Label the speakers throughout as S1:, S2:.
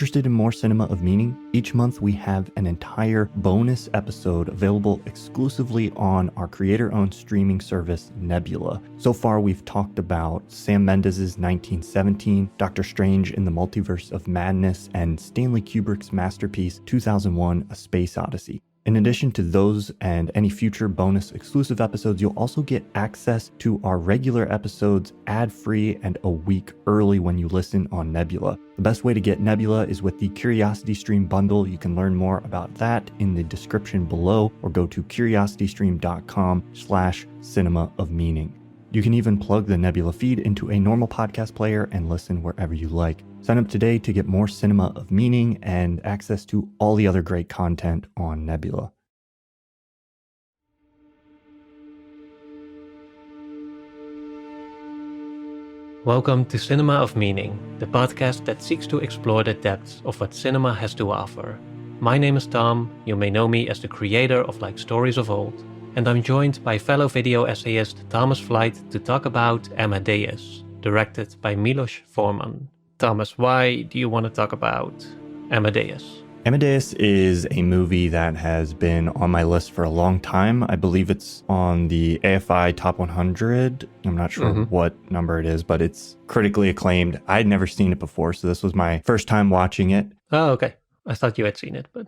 S1: Interested in more cinema of meaning? Each month we have an entire bonus episode available exclusively on our creator-owned streaming service, Nebula. So far we've talked about Sam Mendes' 1917, Doctor Strange in the Multiverse of Madness, and Stanley Kubrick's masterpiece 2001: A Space Odyssey. In addition to those and any future bonus exclusive episodes, you'll also get access to our regular episodes ad-free and a week early when you listen on Nebula. The best way to get Nebula is with the Curiosity Stream bundle. You can learn more about that in the description below or go to curiositystream.com/cinema of meaning. You can even plug the Nebula feed into a normal podcast player and listen wherever you like. Sign up today to get more cinema of meaning and access to all the other great content on Nebula.
S2: Welcome to Cinema of Meaning, the podcast that seeks to explore the depths of what cinema has to offer. My name is Tom. You may know me as the creator of Like Stories of Old, and I'm joined by fellow video essayist Thomas Flight to talk about Amadeus, directed by Milos Forman. Thomas, why do you want to talk about Amadeus?
S1: Amadeus is a movie that has been on my list for a long time. I believe it's on the AFI Top 100. I'm not sure what number it is, but it's critically acclaimed. I'd never seen it before, so this was my first time watching it.
S2: Oh, okay. I thought you had seen it, but...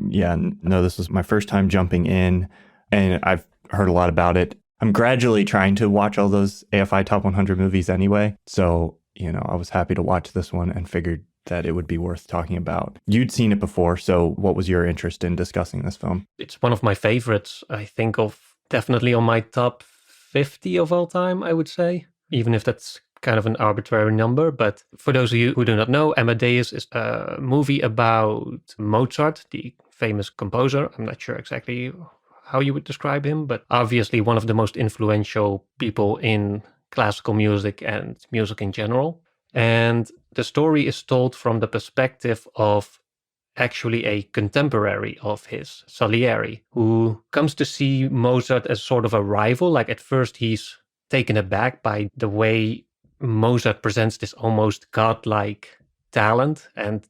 S1: Yeah, no, this was my first time jumping in, and I've heard a lot about it. I'm gradually trying to watch all those AFI Top 100 movies anyway, so, I was happy to watch this one and figured that it would be worth talking about. You'd seen it before, so what was your interest in discussing this film?
S2: It's one of my favorites. I think of definitely on my top 50 of all time, I would say, even if that's kind of an arbitrary number. But for those of you who do not know, Amadeus is a movie about Mozart, the famous composer. I'm not sure exactly how you would describe him, but obviously one of the most influential people in classical music and music in general. And the story is told from the perspective of actually a contemporary of his, Salieri, who comes to see Mozart as sort of a rival. Like at first he's taken aback by the way Mozart presents this almost godlike talent, and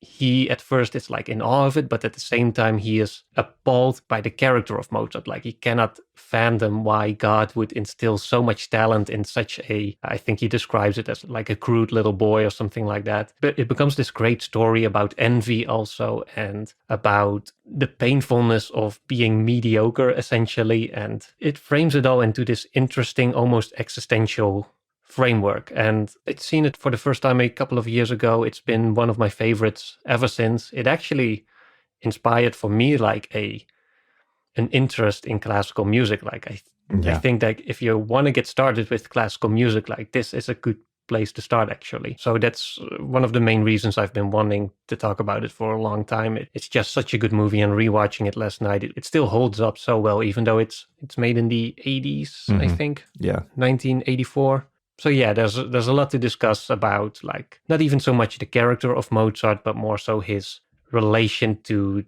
S2: he at first is like in awe of it, but at the same time he is appalled by the character of Mozart. Like he cannot fathom why God would instill so much talent in such I think he describes it as like a crude little boy or something like that. But it becomes this great story about envy also, and about the painfulness of being mediocre essentially. And it frames it all into this interesting, almost existential framework. And I'd seen it for the first time a couple of years ago. It's been one of my favorites ever since. It actually inspired for me like an interest in classical music. Like I think that if you want to get started with classical music, like this is a good place to start actually. So that's one of the main reasons I've been wanting to talk about it for a long time. It's just such a good movie, and rewatching it last night, it still holds up so well, even though it's made in the 80s, I think.
S1: Yeah.
S2: 1984. So yeah, there's a lot to discuss about, like, not even so much the character of Mozart, but more so his relation to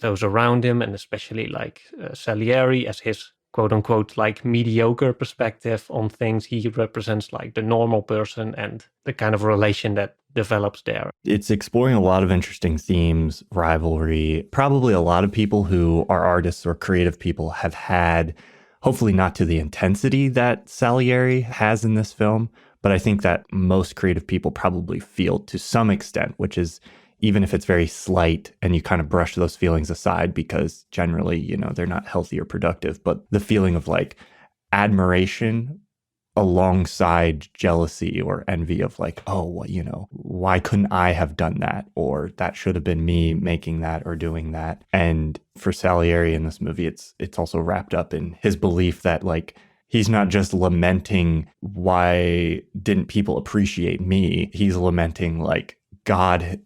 S2: those around him, and especially like Salieri as his quote-unquote like mediocre perspective on things. He represents like the normal person and the kind of relation that develops there.
S1: It's exploring a lot of interesting themes, rivalry. Probably a lot of people who are artists or creative people have had, hopefully not to the intensity that Salieri has in this film, but I think that most creative people probably feel to some extent, which is, even if it's very slight and you kind of brush those feelings aside because generally, they're not healthy or productive, but the feeling of like admiration alongside jealousy or envy of like, oh, why couldn't I have done that? Or that should have been me making that or doing that. And for Salieri in this movie, it's also wrapped up in his belief that like, he's not just lamenting why didn't people appreciate me? He's lamenting like God,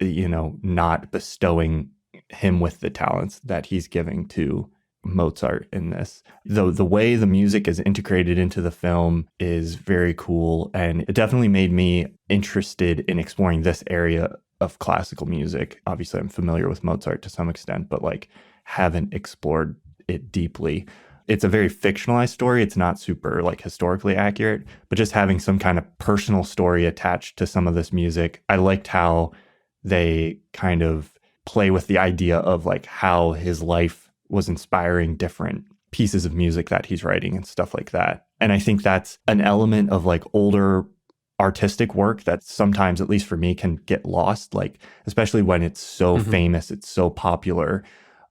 S1: not bestowing him with the talents that he's giving to Mozart in this. Though the way the music is integrated into the film is very cool, and it definitely made me interested in exploring this area of classical music. Obviously, I'm familiar with Mozart to some extent, but like haven't explored it deeply. It's a very fictionalized story. It's not super like historically accurate, but just having some kind of personal story attached to some of this music. I liked how they kind of play with the idea of like how his life was inspiring different pieces of music that he's writing and stuff like that. And I think that's an element of like older artistic work that sometimes, at least for me, can get lost, like especially when it's so famous, it's so popular,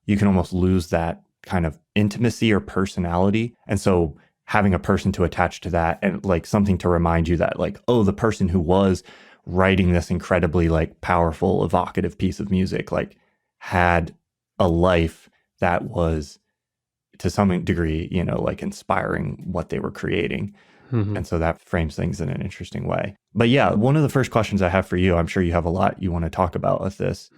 S1: you can almost lose that kind of intimacy or personality. And so having a person to attach to that and like something to remind you that like, oh, the person who was writing this incredibly like powerful, evocative piece of music like had a life that was to some degree, you know, like inspiring what they were creating. And so that frames things in an interesting way. But yeah, one of the first questions I have for you, I'm sure you have a lot you want to talk about with this,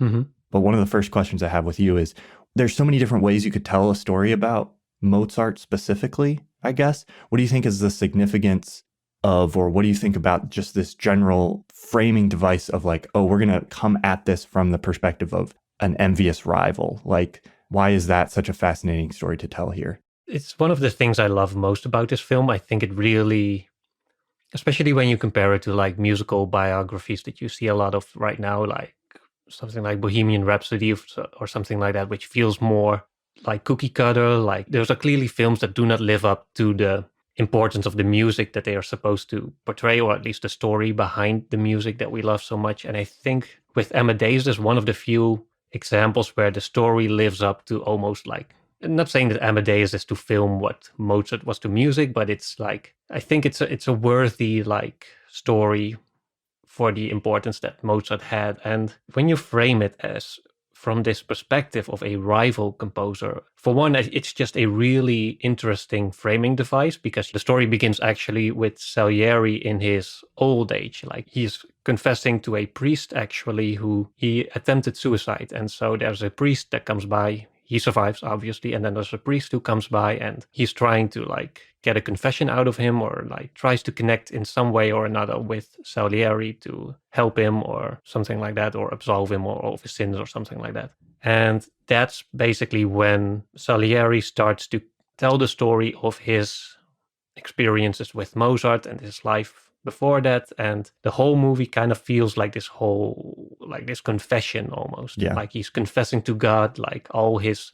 S1: but one of the first questions I have with you is there's so many different ways you could tell a story about Mozart specifically, I guess. What do you think is the significance of, or what do you think about just this general framing device of like, oh, we're going to come at this from the perspective of an envious rival? Like, why is that such a fascinating story to tell here?
S2: It's one of the things I love most about this film. I think it really, especially when you compare it to like musical biographies that you see a lot of right now, like something like Bohemian Rhapsody or something like that, which feels more like cookie cutter. Like those are clearly films that do not live up to the importance of the music that they are supposed to portray, or at least the story behind the music that we love so much. And I think with Amadeus, there's one of the few examples where the story lives up to almost like, I'm not saying that Amadeus is to film what Mozart was to music, but it's like, I think it's a worthy like story for the importance that Mozart had. And when you frame it as from this perspective of a rival composer, for one, it's just a really interesting framing device, because the story begins actually with Salieri in his old age. Like he's confessing to a priest actually who he attempted suicide. And so there's a priest that comes by. He survives, obviously, and then there's a priest who comes by and he's trying to like get a confession out of him, or like tries to connect in some way or another with Salieri to help him or something like that, or absolve him or of his sins or something like that. And that's basically when Salieri starts to tell the story of his experiences with Mozart and his life before that. And the whole movie kind of feels like this confession almost.
S1: Yeah.
S2: Like he's confessing to God, like all his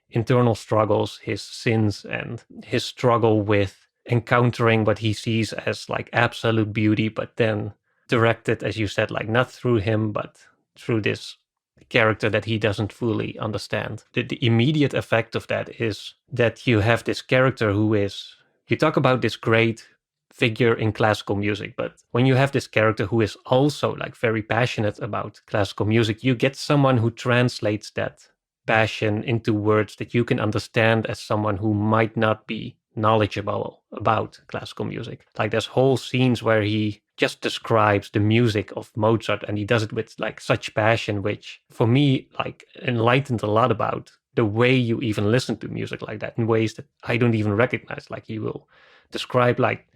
S2: internal struggles, his sins, and his struggle with encountering what he sees as like absolute beauty, but then directed, as you said, like not through him, but through this character that he doesn't fully understand. The immediate effect of that is that you have this character who is, you talk about this great figure in classical music, but when you have this character who is also like very passionate about classical music, you get someone who translates that passion into words that you can understand as someone who might not be knowledgeable about classical music. Like there's whole scenes where he just describes the music of Mozart, and he does it with like such passion, which for me like enlightened a lot about the way you even listen to music like that in ways that I don't even recognize. Like he will describe like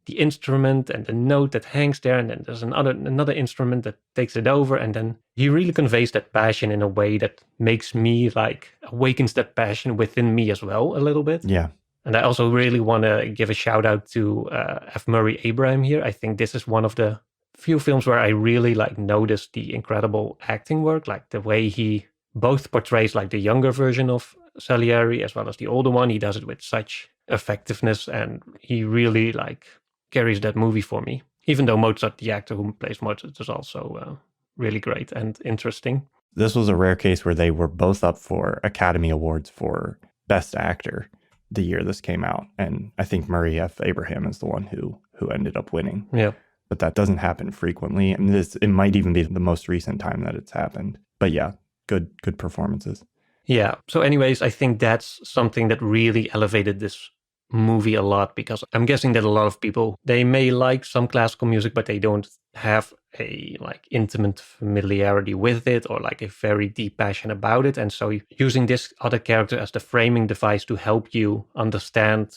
S2: the instrument and the note that hangs there, and then there's another instrument that takes it over, and then he really conveys that passion in a way that makes me like awakens that passion within me as well a little bit.
S1: Yeah.
S2: And I also really want to give a shout out to F. Murray Abraham here. I think this is one of the few films where I really like noticed the incredible acting work, like the way he both portrays like the younger version of Salieri as well as the older one. He does it with such effectiveness, and he really like carries that movie for me. Even though Mozart, the actor who plays Mozart, is also really great and interesting.
S1: This was a rare case where they were both up for Academy Awards for Best Actor the year this came out. And I think Murray F. Abraham is the one who ended up winning.
S2: Yeah.
S1: But that doesn't happen frequently. And it might even be the most recent time that it's happened. But yeah, good performances.
S2: Yeah. So anyways, I think that's something that really elevated this movie a lot, because I'm guessing that a lot of people, they may like some classical music, but they don't have a like intimate familiarity with it or like a very deep passion about it. And so using this other character as the framing device to help you understand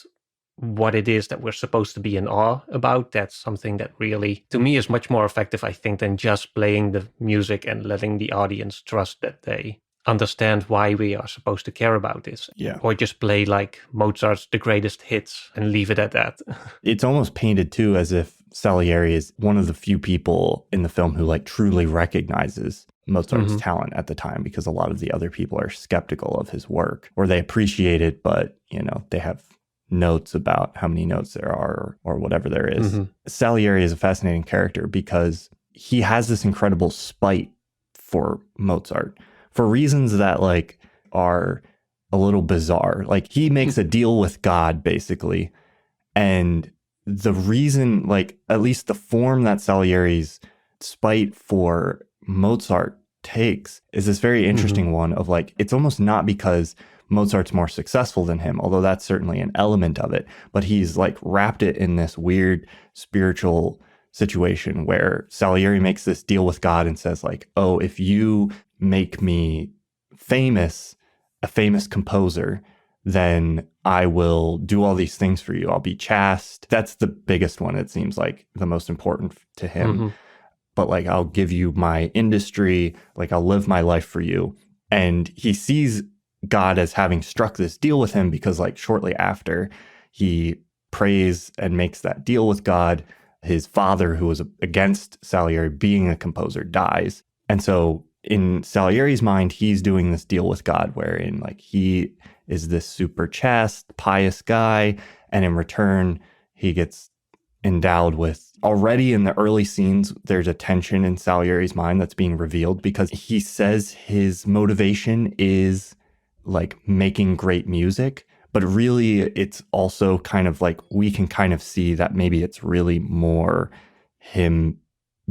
S2: what it is that we're supposed to be in awe about, that's something that really, to me, is much more effective, I think, than just playing the music and letting the audience trust that they understand why we are supposed to care about this.
S1: Yeah.
S2: Or just play like Mozart's The Greatest Hits and leave it at that.
S1: It's almost painted too as if Salieri is one of the few people in the film who like truly recognizes Mozart's talent at the time, because a lot of the other people are skeptical of his work, or they appreciate it, but they have notes about how many notes there are or whatever there is. Salieri is a fascinating character because he has this incredible spite for Mozart for reasons that like are a little bizarre. Like he makes a deal with God basically, and the reason, like at least the form that Salieri's spite for Mozart takes is this very interesting one of like, it's almost not because Mozart's more successful than him, although that's certainly an element of it, but he's like wrapped it in this weird spiritual situation where Salieri makes this deal with God and says like, oh, if you make me famous, a famous composer, then I will do all these things for you. I'll be chaste. That's the biggest one. It seems like the most important to him. But like, I'll give you my industry, like I'll live my life for you. And he sees God as having struck this deal with him because like shortly after he prays and makes that deal with God, his father, who was against Salieri being a composer, dies. And so in Salieri's mind, he's doing this deal with God wherein like he is this super chaste, pious guy. And in return, he gets endowed with, already in the early scenes, there's a tension in Salieri's mind that's being revealed because he says his motivation is like making great music, but really it's also kind of like, we can kind of see that maybe it's really more him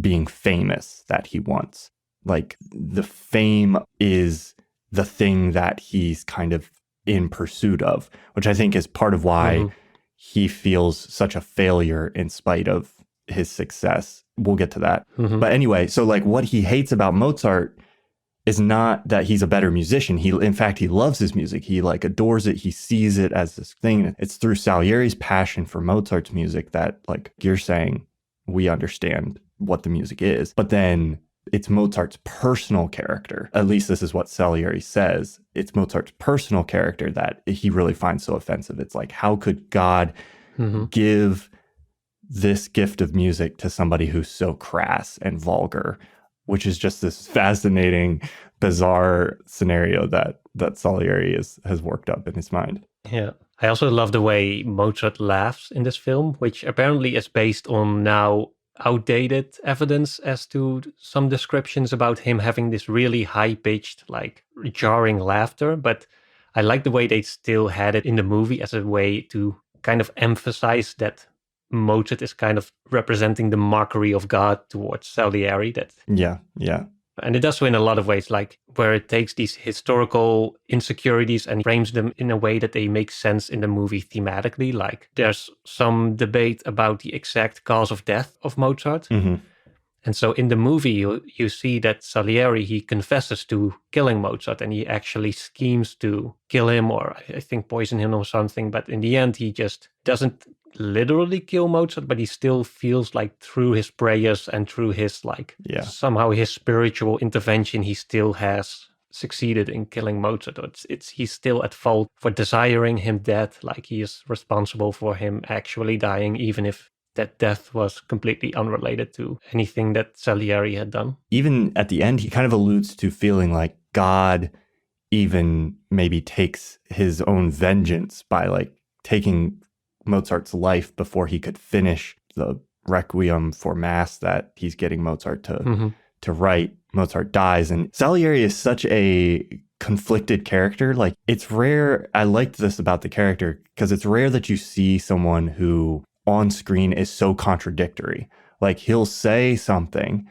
S1: being famous that he wants. Like the fame is the thing that he's kind of in pursuit of, which I think is part of why he feels such a failure in spite of his success. We'll get to that. But anyway, so like what he hates about Mozart is not that he's a better musician. In fact, he loves his music. He like adores it. He sees it as this thing. It's through Salieri's passion for Mozart's music that, like you're saying, we understand what the music is. But then it's Mozart's personal character. At least this is what Salieri says. It's Mozart's personal character that he really finds so offensive. It's like, how could God give this gift of music to somebody who's so crass and vulgar? Which is just this fascinating, bizarre scenario that Salieri has worked up in his mind.
S2: Yeah. I also love the way Mozart laughs in this film, which apparently is based on now outdated evidence as to some descriptions about him having this really high-pitched, like jarring laughter. But I like the way they still had it in the movie as a way to kind of emphasize that Mozart is kind of representing the mockery of God towards Salieri.
S1: Yeah.
S2: And it does so in a lot of ways, like where it takes these historical insecurities and frames them in a way that they make sense in the movie thematically. Like there's some debate about the exact cause of death of Mozart. And so in the movie, you see that Salieri, he confesses to killing Mozart and he actually schemes to kill him or I think poison him or something. But in the end, he just doesn't literally kill Mozart, but he still feels like through his prayers and through his somehow his spiritual intervention, he still has succeeded in killing Mozart. Or he's still at fault for desiring him dead. Like he is responsible for him actually dying, even if that death was completely unrelated to anything that Salieri had done.
S1: Even at the end, he kind of alludes to feeling like God even maybe takes his own vengeance by like taking Mozart's life before he could finish the requiem for mass that he's getting Mozart to write. Mozart dies, and Salieri is such a conflicted character. Like it's rare. I liked this about the character because it's rare that you see someone who on screen is so contradictory. Like he'll say something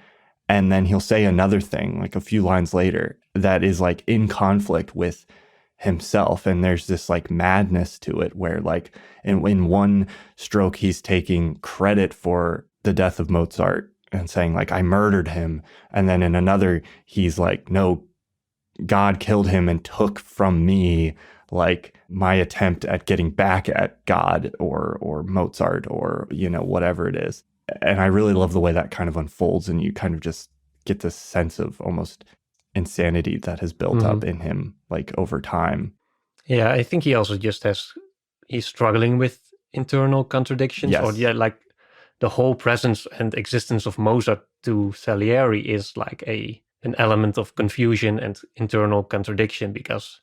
S1: and then he'll say another thing like a few lines later that is like in conflict with himself, and there's this like madness to it where like in one stroke he's taking credit for the death of Mozart and saying like I murdered him, and then in another he's like, no, God killed him and took from me like my attempt at getting back at God or Mozart or whatever it is. And I really love the way that kind of unfolds, and you kind of just get this sense of almost insanity that has built up in him like over time.
S2: Yeah, I think he also just he's struggling with internal contradictions.
S1: Yes.
S2: Or like the whole presence and existence of Mozart to Salieri is like an element of confusion and internal contradiction, because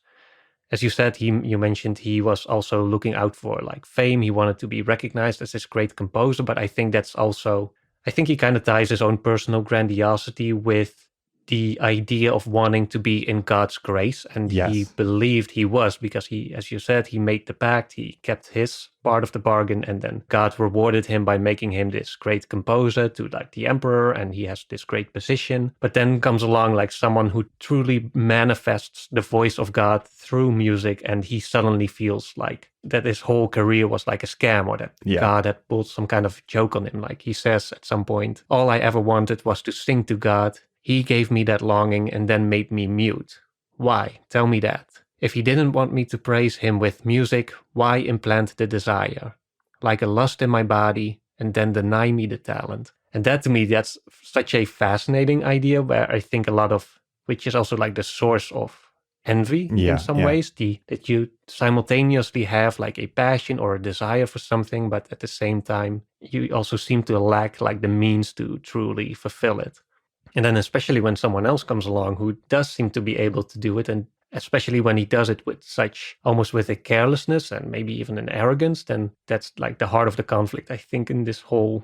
S2: as you said, you mentioned he was also looking out for like fame. He wanted to be recognized as this great composer, but I think that's also, I think he kind of ties his own personal grandiosity with the idea of wanting to be in God's grace. And he
S1: Yes.
S2: believed he was, because he, as you said, he made the pact, he kept his part of the bargain, and then God rewarded him by making him this great composer to like the emperor, and he has this great position. But then comes along like someone who truly manifests the voice of God through music, and he suddenly feels like that his whole career was like a scam, or that God had pulled some kind of joke on him. Like he says at some point, all I ever wanted was to sing to God. He gave me that longing and then made me mute. Why? Tell me that. If he didn't want me to praise him with music, why implant the desire? Like a lust in my body and then deny me the talent. And that to me, that's such a fascinating idea, where I think a lot of, which is also like the source of envy in some ways, that you simultaneously have like a passion or a desire for something, but at the same time, you also seem to lack like the means to truly fulfill it. And then especially when someone else comes along who does seem to be able to do it, and especially when he does it with such, almost with a carelessness and maybe even an arrogance, then that's like the heart of the conflict, I think, in this whole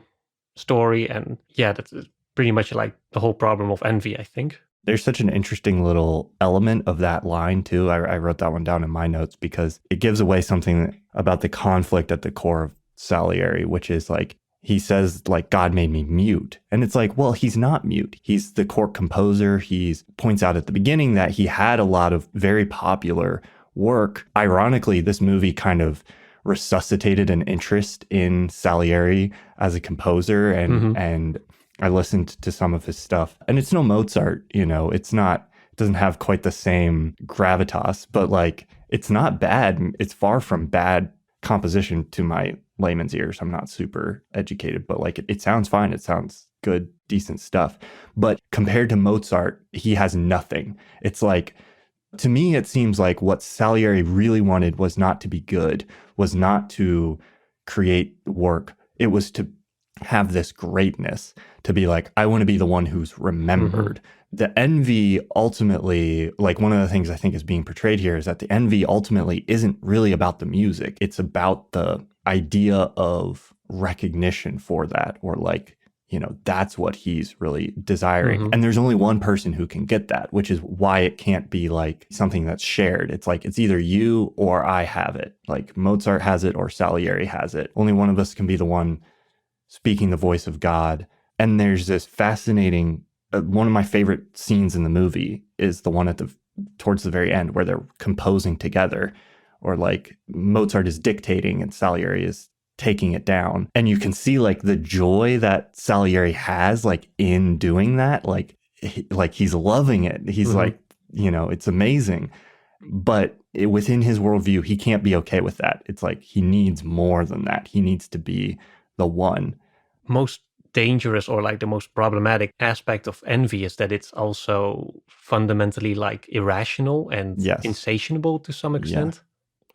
S2: story. And yeah, that's pretty much like the whole problem of envy, I think.
S1: There's such an interesting little element of that line too. I wrote that one down in my notes because it gives away something about the conflict at the core of Salieri, which is like, he says like, God made me mute. And it's like, well, he's not mute. He's the court composer. He points out at the beginning that he had a lot of very popular work. Ironically, this movie kind of resuscitated an interest in Salieri as a composer. And I listened to some of his stuff. And it's no Mozart, you know, it doesn't have quite the same gravitas, but like, it's not bad. It's far from bad composition to my layman's ears. I'm not super educated, but like it sounds fine. It sounds good, decent stuff. But compared to Mozart, he has nothing. It's like, to me, it seems like what Salieri really wanted was not to be good, was not to create work. It was to have this greatness, to be like, I want to be the one who's remembered. The envy ultimately, like one of the things I think is being portrayed here is that the envy ultimately isn't really about the music. It's about the idea of recognition for that, or like, you know, that's what he's really desiring. And there's only one person who can get that, which is why it can't be like something that's shared. It's like, it's either you or I have it. Like Mozart has it or Salieri has it. Only one of us can be the one speaking the voice of God. And there's this fascinating, one of my favorite scenes in the movie is the one towards the very end where they're composing together, or like Mozart is dictating and Salieri is taking it down. And you can see like the joy that Salieri has like in doing that. Like he's loving it. He's like, you know, it's amazing. But within his worldview, he can't be okay with that. It's like he needs more than that. He needs to be the one.
S2: Most dangerous, or like the most problematic aspect of envy, is that it's also fundamentally like irrational and insatiable to some extent.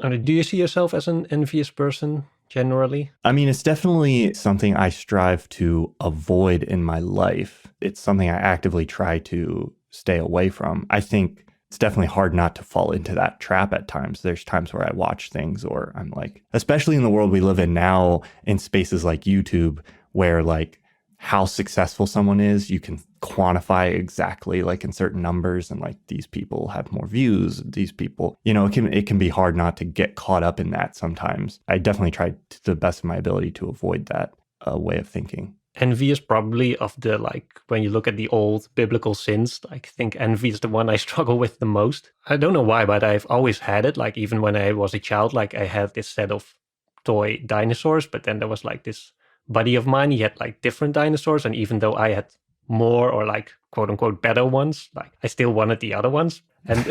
S2: Do you see yourself as an envious person generally?
S1: I mean, it's definitely something I strive to avoid in my life. It's something I actively try to stay away from. I think it's definitely hard not to fall into that trap at times. There's times where I watch things, or I'm like, especially in the world we live in now, in spaces like YouTube, where like how successful someone is, you can quantify exactly like in certain numbers, and like these people have more views, these people, you know, it can be hard not to get caught up in that sometimes. I definitely try to the best of my ability to avoid that way of thinking.
S2: Envy is probably of the, like, when you look at the old biblical sins, I think envy is the one I struggle with the most. I don't know why, but I've always had it. Like even when I was a child, like I had this set of toy dinosaurs, but then there was like this buddy of mine, he had like different dinosaurs. And even though I had more, or like quote unquote better ones, like I still wanted the other ones. And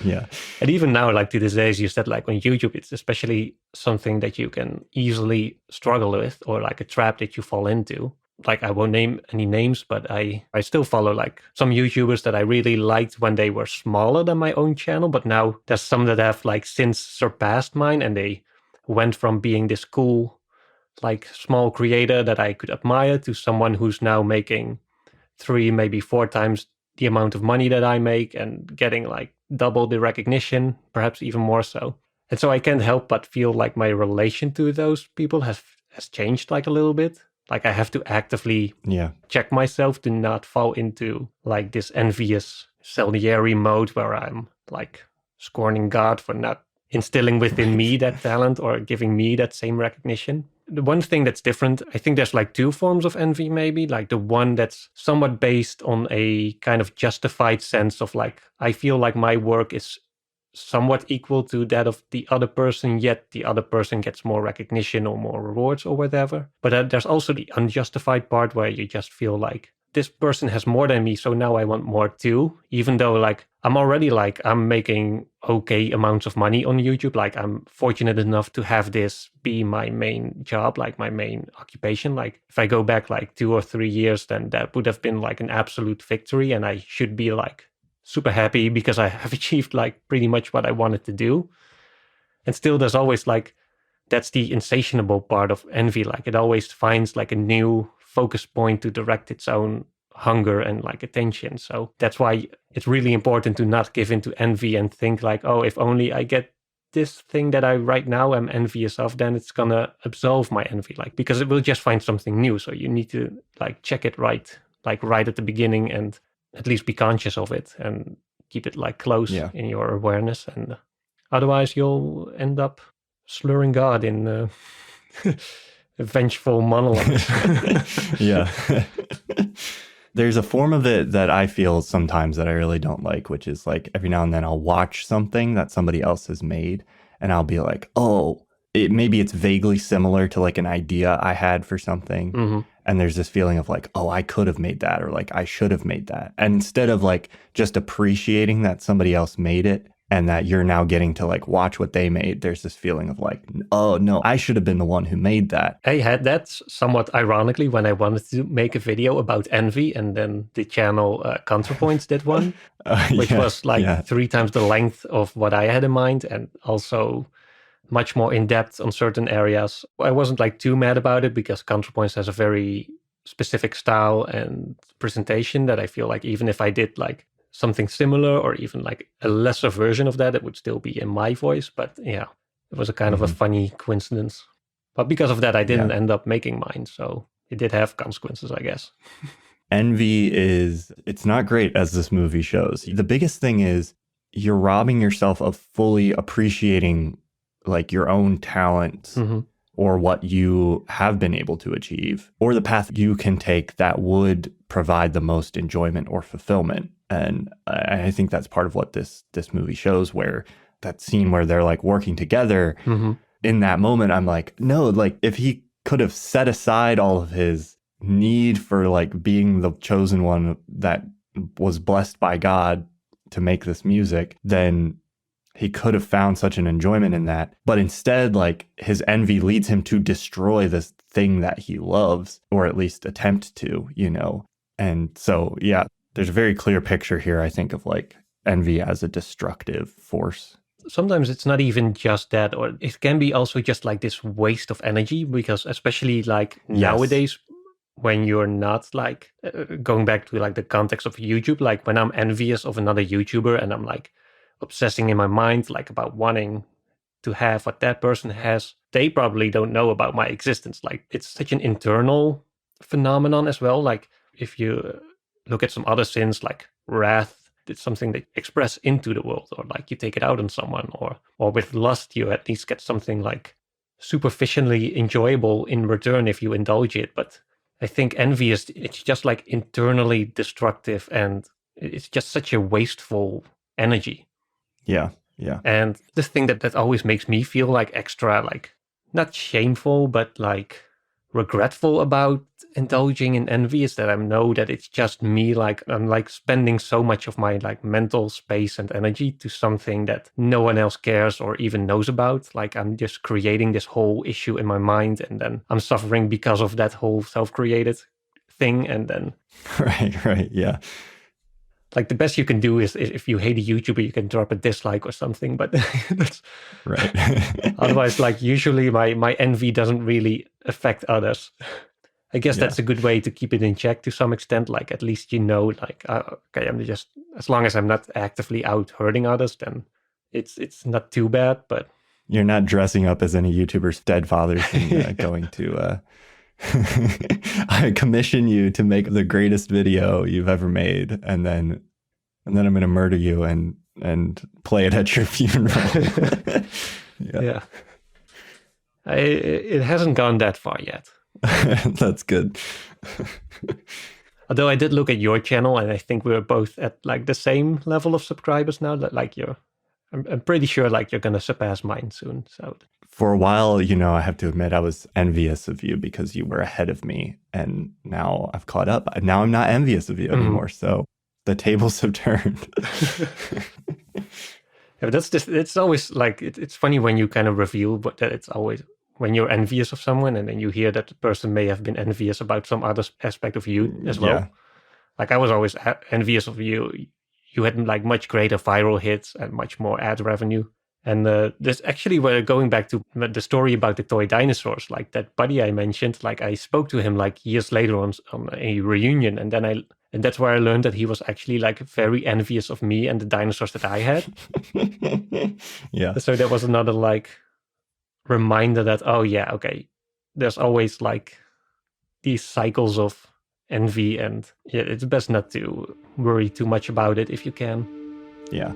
S1: yeah.
S2: And even now, like to this day, as you said, like on YouTube, it's especially something that you can easily struggle with, or like a trap that you fall into. Like I won't name any names, but I still follow like some YouTubers that I really liked when they were smaller than my own channel. But now there's some that have like since surpassed mine, and they went from being this cool like small creator that I could admire to someone who's now making 3, maybe 4 times the amount of money that I make and getting like double the recognition, perhaps even more so. And so I can't help but feel like my relation to those people has changed like a little bit. Like I have to actively check myself to not fall into like this envious Salieri mode where I'm like scorning God for not instilling within me that talent or giving me that same recognition. The one thing that's different, I think there's like 2 forms of envy maybe, like the one that's somewhat based on a kind of justified sense of like, I feel like my work is somewhat equal to that of the other person, yet the other person gets more recognition or more rewards or whatever. But there's also the unjustified part where you just feel like this person has more than me, so now I want more too, even though like I'm already like I'm making okay amounts of money on YouTube. Like I'm fortunate enough to have this be my main job, like my main occupation. Like if I go back like 2 or 3 years, then that would have been like an absolute victory, and I should be like super happy because I have achieved like pretty much what I wanted to do. And still there's always like, that's the insatiable part of envy. Like it always finds like a new focus point to direct its own hunger and like attention. So that's why it's really important to not give into envy and think like, oh, if only I get this thing that I right now am envious of, then it's gonna absolve my envy, like because it will just find something new. So you need to like check it right, like right at the beginning, and at least be conscious of it and keep it like close in your awareness. And otherwise you'll end up slurring God in vengeful monologues.
S1: Yeah. There's a form of it that I feel sometimes that I really don't like, which is like every now and then I'll watch something that somebody else has made and I'll be like, oh, maybe it's vaguely similar to like an idea I had for something. Mm-hmm. And there's this feeling of like, oh, I could have made that, or like I should have made that. And instead of like just appreciating that somebody else made it and that you're now getting to like watch what they made, there's this feeling of like, oh no, I should have been the one who made that.
S2: I had that somewhat ironically when I wanted to make a video about envy, and then the channel ContraPoints did one, which was like 3 times the length of what I had in mind, and also much more in depth on certain areas. I wasn't like too mad about it because ContraPoints has a very specific style and presentation that I feel like even if I did like something similar or even like a lesser version of that, it would still be in my voice. But yeah, it was a kind of a funny coincidence. But because of that, I didn't end up making mine. So it did have consequences, I guess.
S1: Envy it's not great, as this movie shows. The biggest thing is you're robbing yourself of fully appreciating like your own talents or what you have been able to achieve, or the path you can take that would provide the most enjoyment or fulfillment. And I think that's part of what this movie shows, where that scene where they're like working together in that moment, I'm like, no, like if he could have set aside all of his need for like being the chosen one that was blessed by God to make this music, then he could have found such an enjoyment in that. But instead, like his envy leads him to destroy this thing that he loves, or at least attempt to, you know? And so, yeah, there's a very clear picture here, I think, of like envy as a destructive force.
S2: Sometimes it's not even just that, or it can be also just like this waste of energy, because especially like nowadays, when you're not like going back to like the context of YouTube, like when I'm envious of another YouTuber and I'm like obsessing in my mind like about wanting to have what that person has, they probably don't know about my existence. Like it's such an internal phenomenon as well. Like if you look at some other sins like wrath, it's something that express into the world, or like you take it out on someone, or with lust you at least get something like superficially enjoyable in return if you indulge it. But I think envy it's just like internally destructive, and it's just such a wasteful energy.
S1: Yeah.
S2: And the thing that always makes me feel like extra, like not shameful, but like regretful about indulging in envy is that I know that it's just me. Like I'm like spending so much of my like mental space and energy to something that no one else cares or even knows about. Like I'm just creating this whole issue in my mind, and then I'm suffering because of that whole self-created thing. And then
S1: right, yeah.
S2: Like the best you can do is if you hate a YouTuber, you can drop a dislike or something. But that's
S1: Right.
S2: otherwise, like usually my envy doesn't really affect others. I guess
S1: Yeah.
S2: that's a good way to keep it in check to some extent. Like at least like okay, I'm just, as long as I'm not actively out hurting others, then it's not too bad. But
S1: You're not dressing up as any YouTuber's dead fathers and going to I commission you to make the greatest video you've ever made, and then I'm going to murder you and play it at your funeral.
S2: Yeah. It hasn't gone that far yet.
S1: That's good.
S2: Although I did look at your channel, and I think we're both at like the same level of subscribers now. That like I'm pretty sure like you're gonna surpass mine soon. So
S1: For a while, I have to admit I was envious of you because you were ahead of me, and now I've caught up. Now I'm not envious of you anymore. So the tables have turned.
S2: Yeah, but that's just, it's always like, it's funny when you kind of reveal that it's always when you're envious of someone and then you hear that the person may have been envious about some other aspect of you as well.
S1: Yeah.
S2: Like I was always envious of you. You had like much greater viral hits and much more ad revenue. And this actually, we're going back to the story about the toy dinosaurs, like that buddy I mentioned, like I spoke to him like years later on a reunion. And then and that's where I learned that he was actually like very envious of me and the dinosaurs that I had.
S1: Yeah.
S2: So that was another like reminder that, oh yeah, okay, there's always like these cycles of envy, and yeah, it's best not to worry too much about it if you can.
S1: Yeah.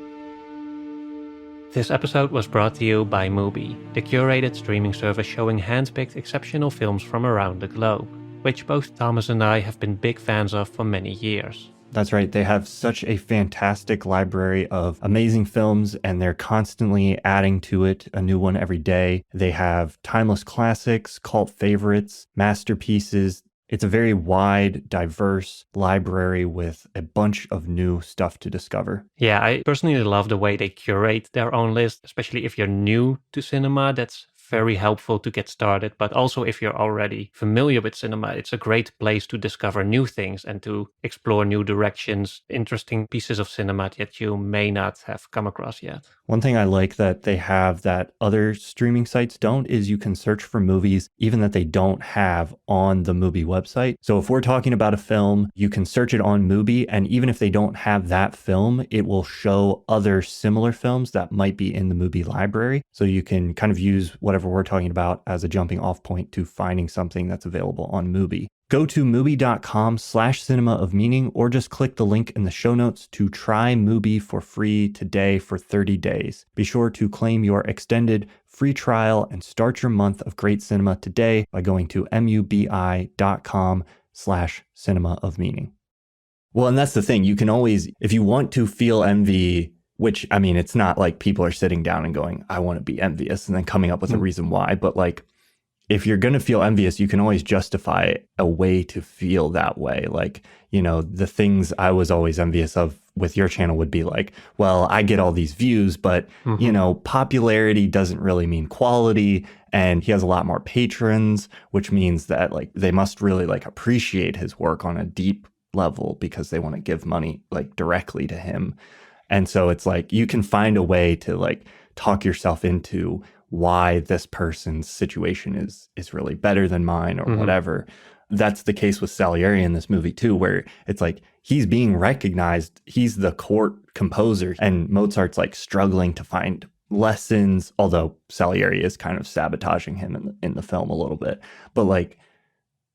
S2: This episode was brought to you by Mubi, the curated streaming service showing handpicked exceptional films from around the globe, which both Thomas and I have been big fans of for many years.
S1: That's right. They have such a fantastic library of amazing films, and they're constantly adding to it a new one every day. They have timeless classics, cult favorites, masterpieces. It's a very wide, diverse library with a bunch of new stuff to discover.
S2: Yeah, I personally love the way they curate their own list, especially if you're new to cinema. That's very helpful to get started. But also if you're already familiar with cinema, it's a great place to discover new things and to explore new directions, interesting pieces of cinema that you may not have come across yet.
S1: One thing I like that they have that other streaming sites don't is you can search for movies even that they don't have on the Mubi website. So if we're talking about a film, you can search it on Mubi, and even if they don't have that film, it will show other similar films that might be in the Mubi library. So you can kind of use whatever we're talking about as a jumping off point to finding something that's available on Mubi. Go to Mubi.com/cinema of meaning, or just click the link in the show notes to try Mubi for free today for 30 days. Be sure to claim your extended free trial and start your month of great cinema today by going to mubi.com/cinema of meaning. Well, and that's the thing. You can always, if you want to feel envy, which, I mean, it's not like people are sitting down and going, I want to be envious, and then coming up with a reason why, but like, if you're going to feel envious, you can always justify a way to feel that way. Like, the things I was always envious of with your channel would be like, well, I get all these views, but, popularity doesn't really mean quality. And he has a lot more patrons, which means that like they must really like appreciate his work on a deep level because they want to give money like directly to him. And so it's like you can find a way to like talk yourself into why this person's situation is really better than mine or whatever. That's the case with Salieri in this movie too, where it's like he's being recognized. He's the court composer, and Mozart's like struggling to find lessons, although Salieri is kind of sabotaging him in the film a little bit. But like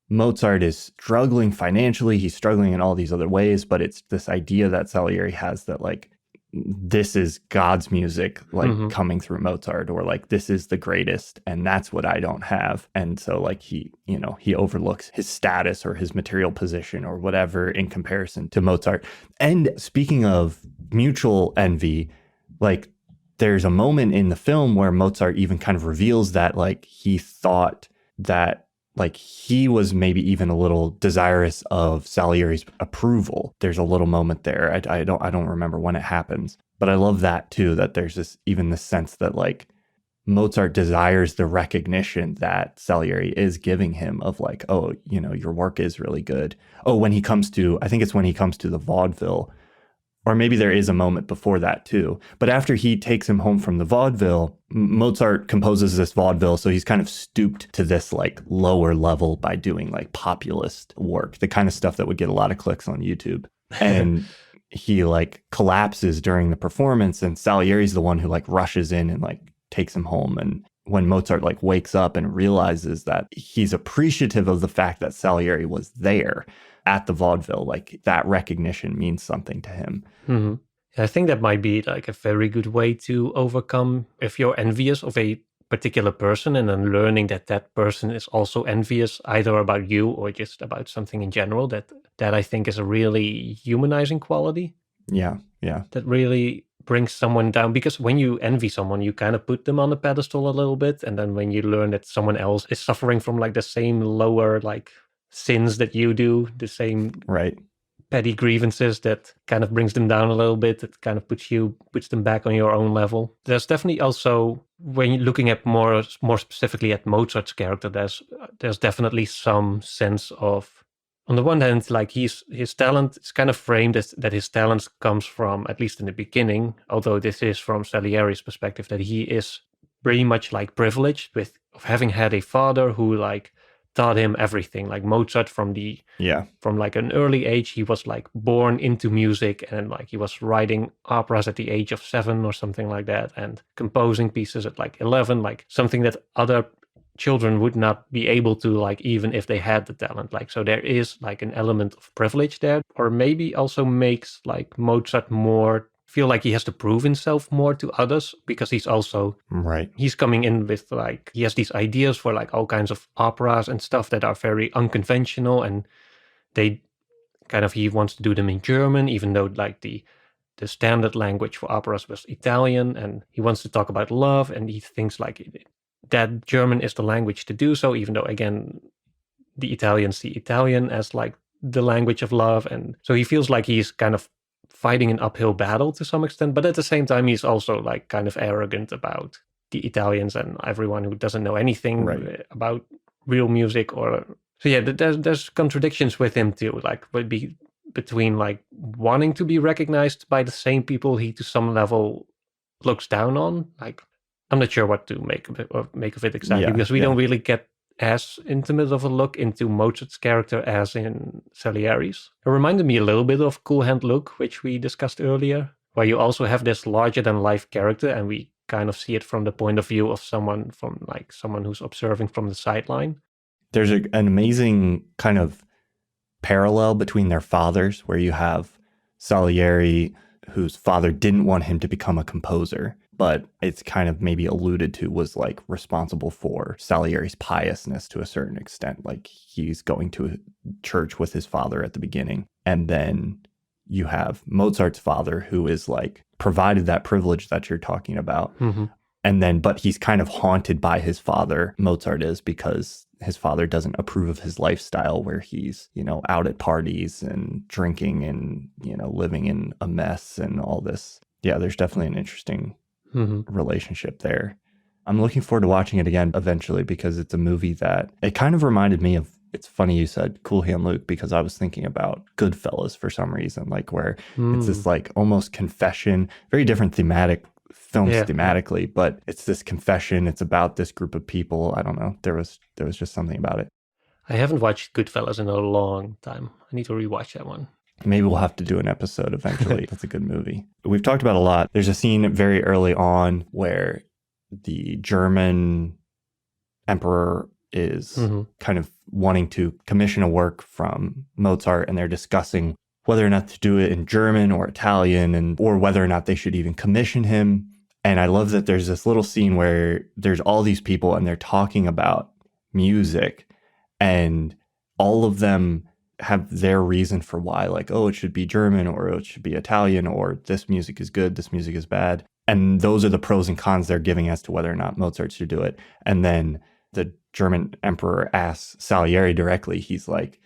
S1: Mozart is struggling financially, he's struggling in all these other ways, but it's this idea that Salieri has that like this is God's music, like coming through Mozart, or like this is the greatest, and that's what I don't have. And so like he overlooks his status or his material position or whatever in comparison to Mozart. And speaking of mutual envy, like there's a moment in the film where Mozart even kind of reveals that like he thought that like he was maybe even a little desirous of Salieri's approval. There's a little moment there. I don't remember when it happens, but I love that too, that there's this sense that like Mozart desires the recognition that Salieri is giving him of like, oh, your work is really good. Oh, I think it's when he comes to the vaudeville Or maybe there is a moment before that too. But after he takes him home from the vaudeville, Mozart composes this vaudeville. So he's kind of stooped to this like lower level by doing like populist work, the kind of stuff that would get a lot of clicks on YouTube. And he like collapses during the performance, and Salieri's the one who like rushes in and like takes him home. And when Mozart like wakes up and realizes that he's appreciative of the fact that Salieri was there at the vaudeville, like that recognition means something to him.
S2: Mm-hmm. I think that might be like a very good way to overcome if you're envious of a particular person, and then learning that that person is also envious either about you or just about something in general. That I think is a really humanizing quality.
S1: Yeah.
S2: That really brings someone down, because when you envy someone, you kind of put them on a pedestal a little bit, and then when you learn that someone else is suffering from like the same lower like sins that you do, the same
S1: Right.
S2: petty grievances, that kind of brings them down a little bit. It kind of puts them back on your own level. There's definitely also, when you're looking at more specifically at Mozart's character, there's definitely some sense of, on the one hand, like his talent is kind of framed as that his talent comes from, at least in the beginning, although this is from Salieri's perspective, that he is pretty much like privileged with of having had a father who like taught him everything. Like Mozart from like an early age, he was like born into music, and like he was writing operas at the age of 7 or something like that, and composing pieces at like 11, like something that other children would not be able to, like even if they had the talent. Like, so there is like an element of privilege there, or maybe also makes like Mozart more feel like he has to prove himself more to others, because he's also he's coming in with like, he has these ideas for like all kinds of operas and stuff that are very unconventional, and they kind of, he wants to do them in German, even though like the standard language for operas was Italian, and he wants to talk about love, and he thinks like that German is the language to do so, even though again the Italians see Italian as like the language of love. And so he feels like he's kind of fighting an uphill battle to some extent, but at the same time he's also like kind of arrogant about the Italians and everyone who doesn't know anything about real music. Or so yeah, there's contradictions with him too, like would be between like wanting to be recognized by the same people he to some level looks down on. Like, I'm not sure what to make of it exactly, because we don't really get as intimate of a look into Mozart's character as in Salieri's. It reminded me a little bit of Cool Hand Luke, which we discussed earlier, where you also have this larger-than-life character, and we kind of see it from the point of view of someone who's observing from the sideline.
S1: There's an amazing kind of parallel between their fathers, where you have Salieri, whose father didn't want him to become a composer, but it's kind of maybe alluded to was like responsible for Salieri's piousness to a certain extent. Like he's going to a church with his father at the beginning. And then you have Mozart's father, who is like provided that privilege that you're talking about.
S2: Mm-hmm.
S1: And then, but he's kind of haunted by his father, Mozart is, because his father doesn't approve of his lifestyle, where he's, out at parties and drinking and, living in a mess and all this. Yeah, there's definitely an interesting relationship there. I'm looking forward to watching it again eventually, because it's a movie that it kind of reminded me of. It's funny you said Cool Hand Luke, because I was thinking about Goodfellas for some reason, like where it's this like almost confession, very different films thematically, but it's this confession. It's about this group of people. I don't know. There was just something about it.
S2: I haven't watched Goodfellas in a long time. I need to rewatch that one.
S1: Maybe we'll have to do an episode eventually. That's a good movie. We've talked about a lot. There's a scene very early on where the German emperor is kind of wanting to commission a work from Mozart, and they're discussing whether or not to do it in German or Italian, or whether or not they should even commission him. And I love that there's this little scene where there's all these people and they're talking about music, and all of them have their reason for why, like, oh, it should be German, or it should be Italian, or this music is good, this music is bad. And those are the pros and cons they're giving as to whether or not Mozart should do it. And then the German emperor asks Salieri directly, he's like,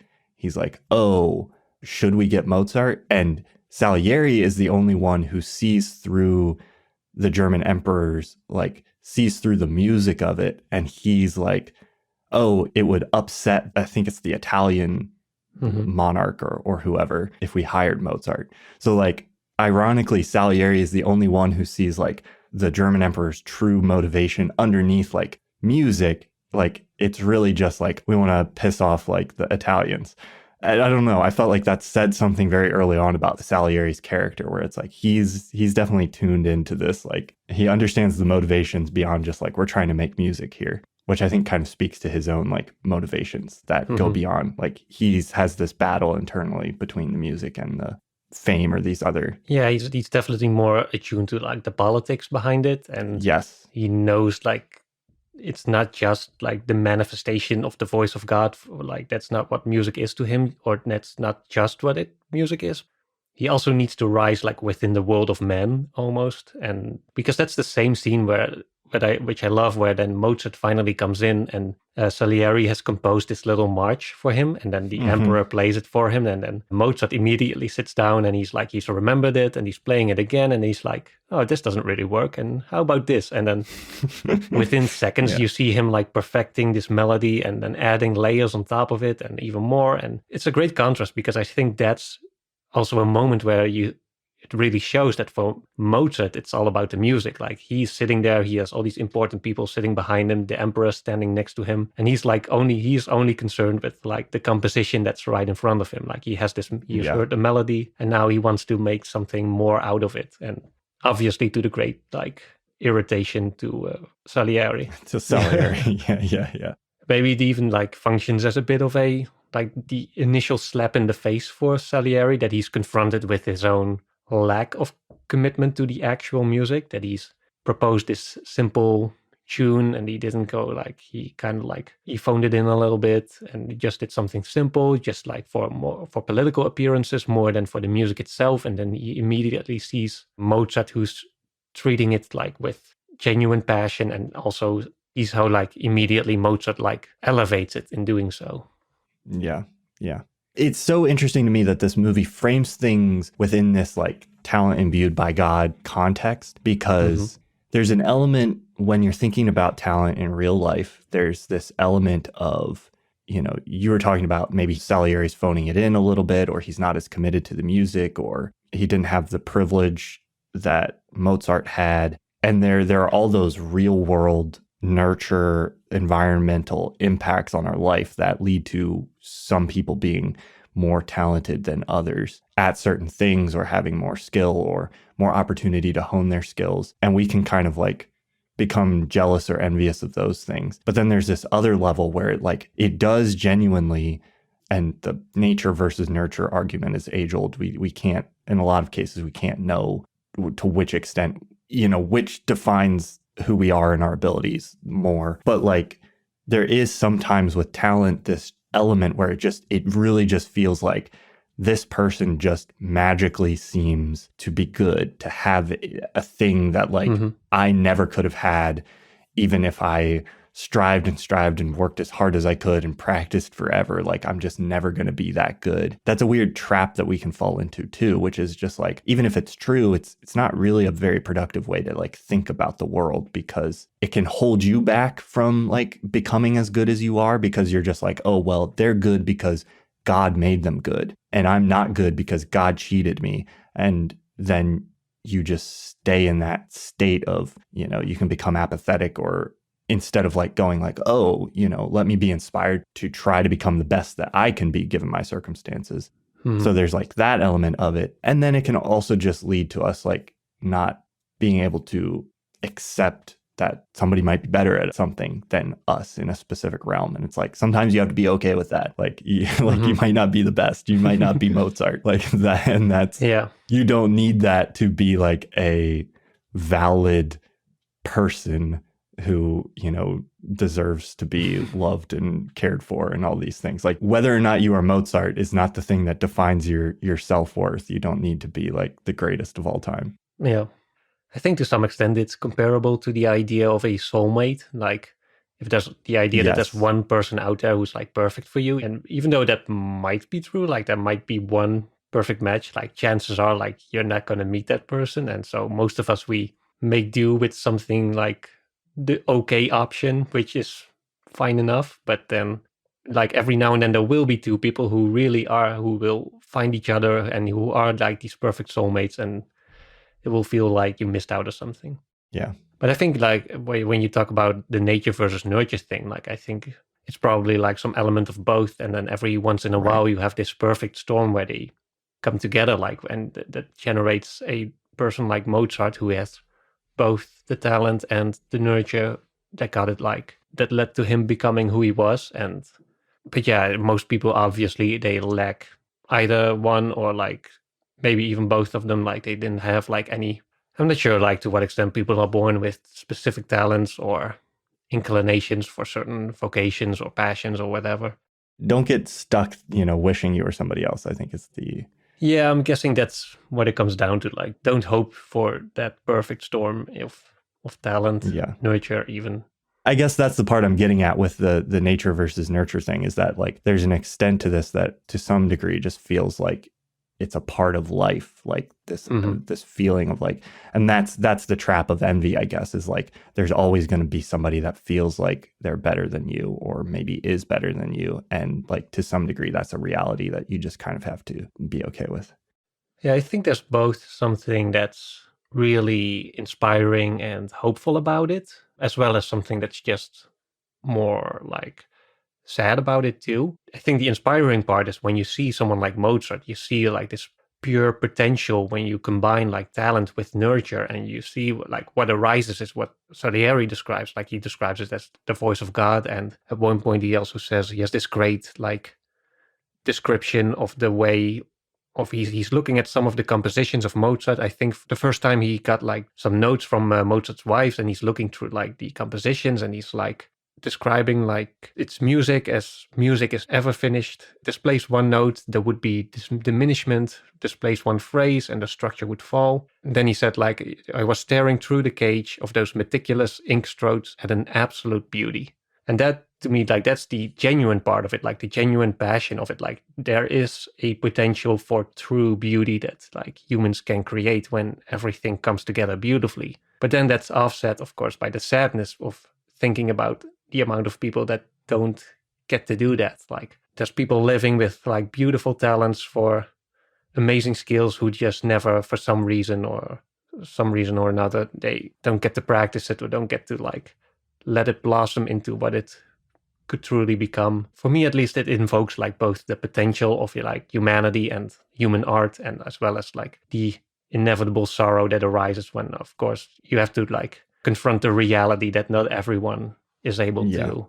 S1: oh, should we get Mozart? And Salieri is the only one who sees through the German emperor's, like, sees through the music of it. And he's like, oh, it would upset, I think it's the Italian monarch or whoever, if we hired Mozart. So like ironically, Salieri is the only one who sees like the German emperor's true motivation underneath like music. Like it's really just like we want to piss off like the Italians. I don't know. I felt like that said something very early on about Salieri's character, where it's like he's definitely tuned into this. Like he understands the motivations beyond just like we're trying to make music here, which I think kind of speaks to his own like motivations that go beyond. Like has this battle internally between the music and the fame or these other.
S2: Yeah, he's definitely more attuned to like the politics behind it, and
S1: Yes,
S2: he knows like it's not just like the manifestation of the voice of God. Like that's not what music is to him, or that's not just what music is. He also needs to rise like within the world of men almost, and because that's the same scene which I love, where then Mozart finally comes in and Salieri has composed this little march for him, and then the emperor plays it for him, and then Mozart immediately sits down and he's remembered it and he's playing it again, and he's like, oh, this doesn't really work, and how about this? And then within seconds you see him like perfecting this melody and then adding layers on top of it and even more, and it's a great contrast because I think that's also a moment where it really shows that for Mozart, it's all about the music. Like he's sitting there, he has all these important people sitting behind him, the emperor standing next to him, and he's only concerned with like the composition that's right in front of him. Like he's heard the melody, and now he wants to make something more out of it, and obviously to the great like irritation to Salieri.
S1: to Salieri. Yeah.
S2: Maybe it even like functions as a bit of a like the initial slap in the face for Salieri, that he's confronted with his own lack of commitment to the actual music, that he's proposed this simple tune and he didn't go like, he kind of like he phoned it in a little bit and he just did something simple, just like for political appearances more than for the music itself. And then he immediately sees Mozart, who's treating it like with genuine passion, and also he's how like immediately Mozart like elevates it in doing so.
S1: Yeah. It's so interesting to me that this movie frames things within this like talent imbued by God context, because there's an element when you're thinking about talent in real life, there's this element of, you were talking about maybe Salieri's phoning it in a little bit, or he's not as committed to the music, or he didn't have the privilege that Mozart had. And there are all those real world nurture environmental impacts on our life that lead to some people being more talented than others at certain things, or having more skill or more opportunity to hone their skills. And we can kind of like become jealous or envious of those things. But then there's this other level where it does genuinely, and the nature versus nurture argument is age old. We can't, in a lot of cases, we can't know to which extent, which defines who we are and our abilities more. But like there is sometimes with talent this element where it really just feels like this person just magically seems to be good, to have a thing that like I never could have had, even if I strived and worked as hard as I could and practiced forever. Like I'm just never going to be that good. That's a weird trap that we can fall into too, which is just like, even if it's true, it's not really a very productive way to like think about the world, because it can hold you back from like becoming as good as you are, because you're just like, oh, well, they're good because God made them good, and I'm not good because God cheated me. And then you just stay in that state of, you can become apathetic, or instead of like going like, oh, let me be inspired to try to become the best that I can be given my circumstances. So there's like that element of it. And then it can also just lead to us like not being able to accept that somebody might be better at something than us in a specific realm. And it's like, sometimes you have to be okay with that. Like, you might not be the best. You might not be Mozart like that. And that's, you don't need that to be like a valid person who, deserves to be loved and cared for and all these things. Like whether or not you are Mozart is not the thing that defines your self-worth. You don't need to be like the greatest of all time.
S2: Yeah. I think to some extent it's comparable to the idea of a soulmate. Like if there's the idea that there's one person out there who's like perfect for you. And even though that might be true, like there might be one perfect match, like chances are like you're not going to meet that person. And so most of us, we make do with something like the okay option, which is fine enough. But then like every now and then there will be two people who really are, who will find each other and who are like these perfect soulmates, and it will feel like you missed out or something.
S1: Yeah.
S2: But I think like when you talk about the nature versus nurture thing, like I think it's probably like some element of both. And then every once in a
S1: Right.
S2: while you have this perfect storm where they come together, like, and that generates a person like Mozart who has both the talent and the nurture that got it, like that led to him becoming who he was. And but yeah, most people obviously they lack either one or like maybe even both of them. Like they didn't have like any. I'm not sure like to what extent people are born with specific talents or inclinations for certain vocations or passions or whatever.
S1: Don't get stuck, wishing you were somebody else, I think is the.
S2: Yeah, I'm guessing that's what it comes down to. Like, don't hope for that perfect storm of talent,
S1: Yeah.
S2: nurture, even.
S1: I guess that's the part I'm getting at with the nature versus nurture thing, is that like there's an extent to this that to some degree just feels like it's a part of life, like this this feeling of like, and that's the trap of envy, I guess, is like there's always going to be somebody that feels like they're better than you or maybe is better than you, and like to some degree that's a reality that you just kind of have to be okay with.
S2: Yeah, I think there's both something that's really inspiring and hopeful about it, as well as something that's just more like sad about it too. I think the inspiring part is when you see someone like Mozart, you see like this pure potential when you combine like talent with nurture, and you see like what arises is what Salieri describes. Like he describes it as the voice of God, and at one point he also says he has this great like description of the way of he's looking at some of the compositions of Mozart. I think the first time he got like some notes from Mozart's wives, and he's looking through like the compositions, and he's like describing like its music as music is ever finished. Displace one note, there would be diminishment. Displace one phrase, and the structure would fall. And then he said like, I was staring through the cage of those meticulous ink strokes at an absolute beauty. And that to me, like that's the genuine part of it, like the genuine passion of it. Like there is a potential for true beauty that like humans can create when everything comes together beautifully. But then that's offset, of course, by the sadness of thinking about the amount of people that don't get to do that. Like there's people living with like beautiful talents for amazing skills who just never, for some reason or another, they don't get to practice it or don't get to like let it blossom into what it could truly become. For me, at least, it invokes like both the potential of like humanity and human art, and as well as like the inevitable sorrow that arises when, of course, you have to like confront the reality that not everyone is able to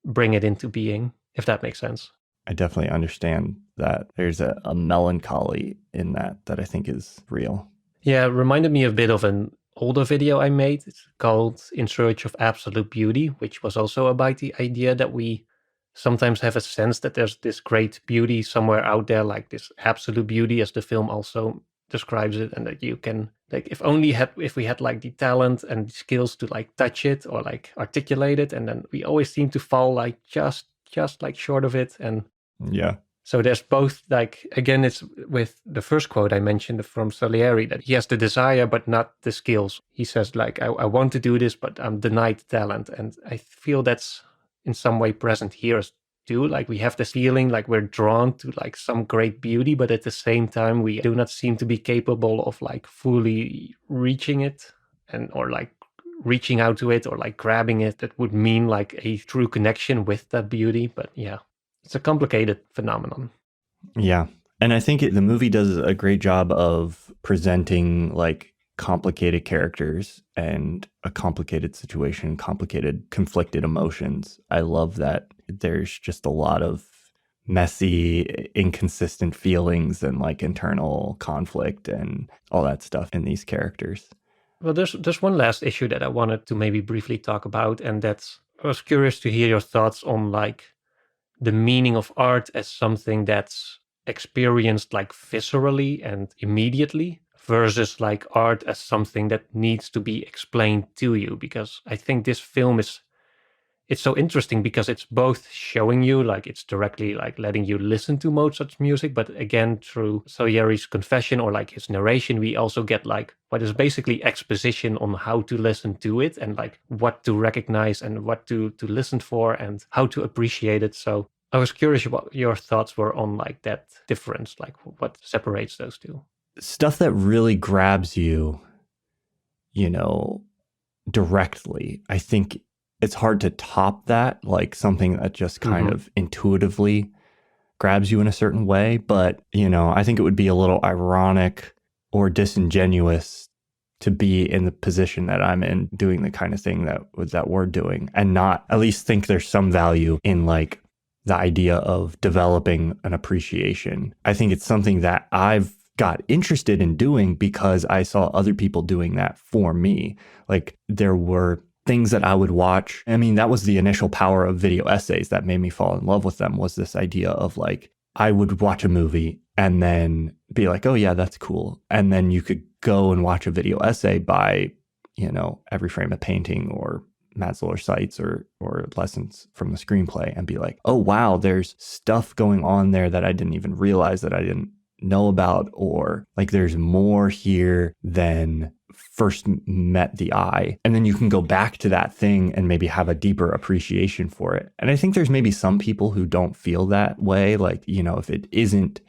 S2: bring it into being, if that makes sense.
S1: I definitely understand that there's a melancholy in that I think is real.
S2: Yeah, it reminded me a bit of an older video I made. It's called In Search of Absolute Beauty, which was also about the idea that we sometimes have a sense that there's this great beauty somewhere out there, like this absolute beauty, as the film also describes it, and that you can like if we had like the talent and the skills to like touch it or like articulate it, and then we always seem to fall like just like short of it. And
S1: yeah.
S2: So there's both, like, again, it's with the first quote I mentioned from Salieri, that he has the desire, but not the skills. He says, like, I want to do this, but I'm denied talent. And I feel that's in some way present here too. Like we have this feeling like we're drawn to like some great beauty, but at the same time, we do not seem to be capable of like fully reaching it or like reaching out to it or like grabbing it. That would mean like a true connection with that beauty. But yeah. It's a complicated phenomenon.
S1: Yeah. And I think the movie does a great job of presenting like complicated characters and a complicated situation, complicated, conflicted emotions. I love that there's just a lot of messy, inconsistent feelings and like internal conflict and all that stuff in these characters.
S2: Well, there's one last issue that I wanted to maybe briefly talk about, and I was curious to hear your thoughts on like the meaning of art as something that's experienced like viscerally and immediately versus like art as something that needs to be explained to you. Because I think this film it's so interesting because it's both showing you, like it's directly like letting you listen to Mozart's music, but again, through Salieri's confession or like his narration, we also get like what is basically exposition on how to listen to it and like what to recognize and what to listen for and how to appreciate it. So I was curious what your thoughts were on like that difference, like what separates those two.
S1: Stuff that really grabs you, you know, directly. I think it's hard to top that, like something that just kind
S2: Mm-hmm.
S1: of intuitively grabs you in a certain way. But, I think it would be a little ironic or disingenuous to be in the position that I'm in doing the kind of thing that we're doing and not at least think there's some value in like the idea of developing an appreciation. I think it's something that I've got interested in doing because I saw other people doing that for me. Like there were things that I would watch. I mean, that was the initial power of video essays that made me fall in love with them, was this idea of like, I would watch a movie and then be like, oh yeah, that's cool. And then you could go and watch a video essay by, Every Frame a Painting or Maslow's Sites or Lessons from the Screenplay and be like, oh wow, there's stuff going on there that I didn't even realize that I didn't know about, or like there's more here than first met the eye. And then you can go back to that thing and maybe have a deeper appreciation for it. And I think there's maybe some people who don't feel that way. Like, if it isn't